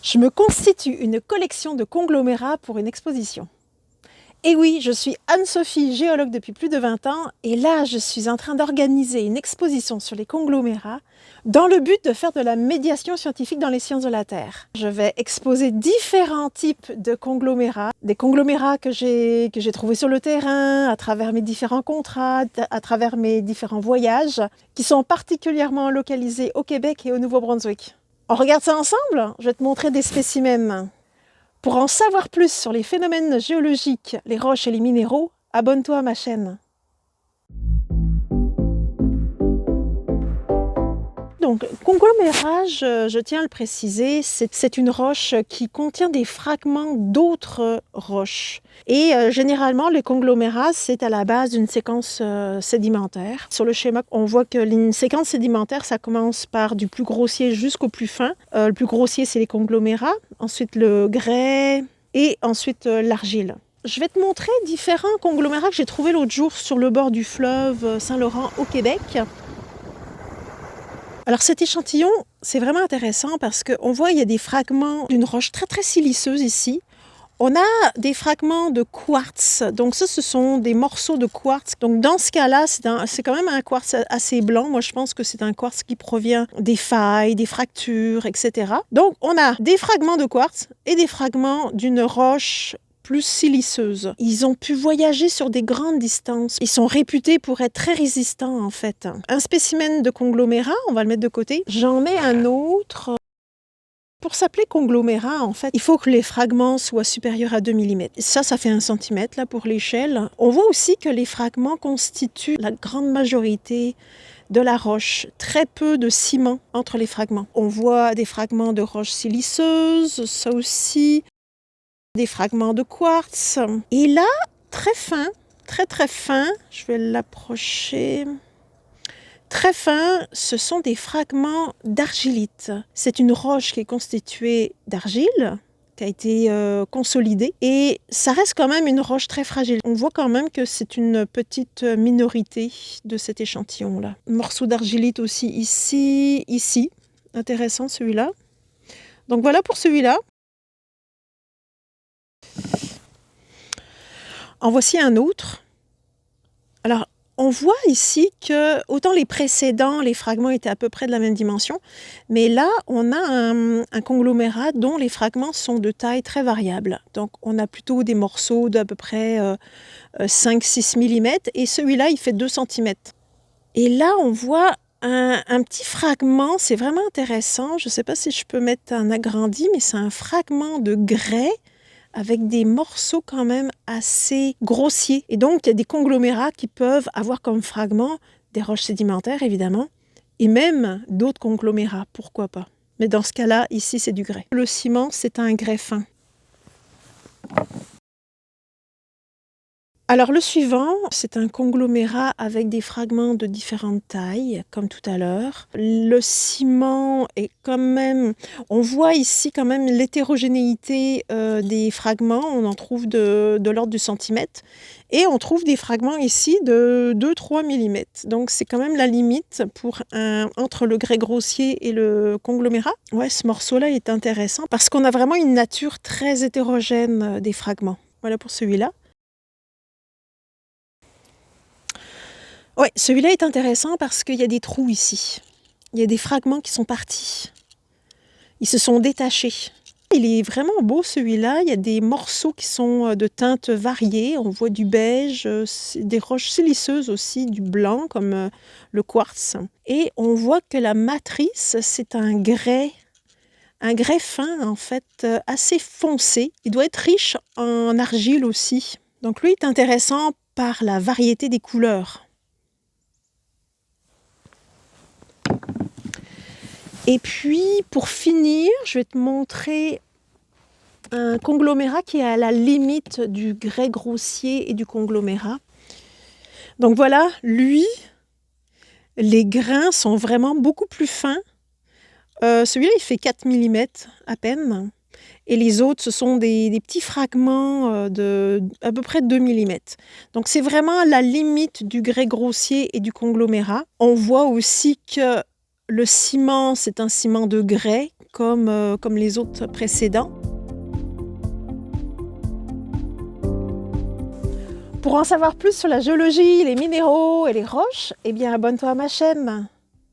Je me constitue une collection de conglomérats pour une exposition. Et oui, je suis Anne-Sophie, géologue depuis plus de 20 ans, et là, je suis en train d'organiser une exposition sur les conglomérats dans le but de faire de la médiation scientifique dans les sciences de la Terre. Je vais exposer différents types de conglomérats, des conglomérats que j'ai trouvés sur le terrain, à travers mes différents contrats, à travers mes différents voyages, qui sont particulièrement localisés au Québec et au Nouveau-Brunswick. On regarde ça ensemble? Je vais te montrer des spécimens. Pour en savoir plus sur les phénomènes géologiques, les roches et les minéraux, abonne-toi à ma chaîne. Donc, conglomérat, je tiens à le préciser, c'est une roche qui contient des fragments d'autres roches. Et généralement, les conglomérats, c'est à la base d'une séquence sédimentaire. Sur le schéma, on voit que une séquence sédimentaire, ça commence par du plus grossier jusqu'au plus fin. Le plus grossier, c'est les conglomérats, ensuite le grès et ensuite l'argile. Je vais te montrer différents conglomérats que j'ai trouvés l'autre jour sur le bord du fleuve Saint-Laurent au Québec. Alors cet échantillon, c'est vraiment intéressant parce qu'on voit qu'il y a des fragments d'une roche très très siliceuse ici. On a des fragments de quartz, donc ça ce sont des morceaux de quartz. Donc dans ce cas-là, c'est quand même un quartz assez blanc. Moi je pense que c'est un quartz qui provient des failles, des fractures, etc. Donc on a des fragments de quartz et des fragments d'une roche plus siliceuse. Ils ont pu voyager sur des grandes distances. Ils sont réputés pour être très résistants en fait. Un spécimen de conglomérat, on va le mettre de côté. J'en mets un autre. Pour s'appeler conglomérat, en fait, il faut que les fragments soient supérieurs à 2 mm. Ça fait 1 cm là pour l'échelle. On voit aussi que les fragments constituent la grande majorité de la roche. Très peu de ciment entre les fragments. On voit des fragments de roche siliceuse, ça aussi. Des fragments de quartz. Et là, très fin, très très fin, je vais l'approcher. Très fin, ce sont des fragments d'argilite. C'est une roche qui est constituée d'argile, qui a été consolidée. Et ça reste quand même une roche très fragile. On voit quand même que c'est une petite minorité de cet échantillon-là. Morceau d'argilite aussi ici. Intéressant celui-là. Donc voilà pour celui-là. En voici un autre. Alors, on voit ici que, autant les précédents, les fragments étaient à peu près de la même dimension, mais là, on a un conglomérat dont les fragments sont de taille très variable. Donc, on a plutôt des morceaux d'à peu près 5-6 mm, et celui-là, il fait 2 cm. Et là, on voit un petit fragment, c'est vraiment intéressant. Je ne sais pas si je peux mettre un agrandi, mais c'est un fragment de grès, avec des morceaux quand même assez grossiers. Et donc, il y a des conglomérats qui peuvent avoir comme fragment des roches sédimentaires, évidemment, et même d'autres conglomérats, pourquoi pas. Mais dans ce cas-là, ici, c'est du grès. Le ciment, c'est un grès fin. Alors le suivant, c'est un conglomérat avec des fragments de différentes tailles, comme tout à l'heure. Le ciment est quand même... On voit ici quand même l'hétérogénéité des fragments. On en trouve de l'ordre du centimètre. Et on trouve des fragments ici de 2-3 mm. Donc c'est quand même la limite entre le grès grossier et le conglomérat. Ouais, ce morceau-là est intéressant parce qu'on a vraiment une nature très hétérogène des fragments. Voilà pour celui-là. Ouais, celui-là est intéressant parce qu'il y a des trous ici. Il y a des fragments qui sont partis. Ils se sont détachés. Il est vraiment beau celui-là. Il y a des morceaux qui sont de teintes variées. On voit du beige, des roches siliceuses aussi, du blanc comme le quartz. Et on voit que la matrice, c'est un grès fin en fait, assez foncé. Il doit être riche en argile aussi. Donc lui est intéressant par la variété des couleurs. Et puis, pour finir, je vais te montrer un conglomérat qui est à la limite du grès grossier et du conglomérat. Donc voilà, lui, les grains sont vraiment beaucoup plus fins. Celui-là, il fait 4 mm à peine. Et les autres, ce sont des petits fragments de à peu près 2 mm. Donc c'est vraiment à la limite du grès grossier et du conglomérat. On voit aussi que le ciment, c'est un ciment de grès comme les autres précédents. Pour en savoir plus sur la géologie, les minéraux et les roches, eh bien abonne-toi à ma chaîne.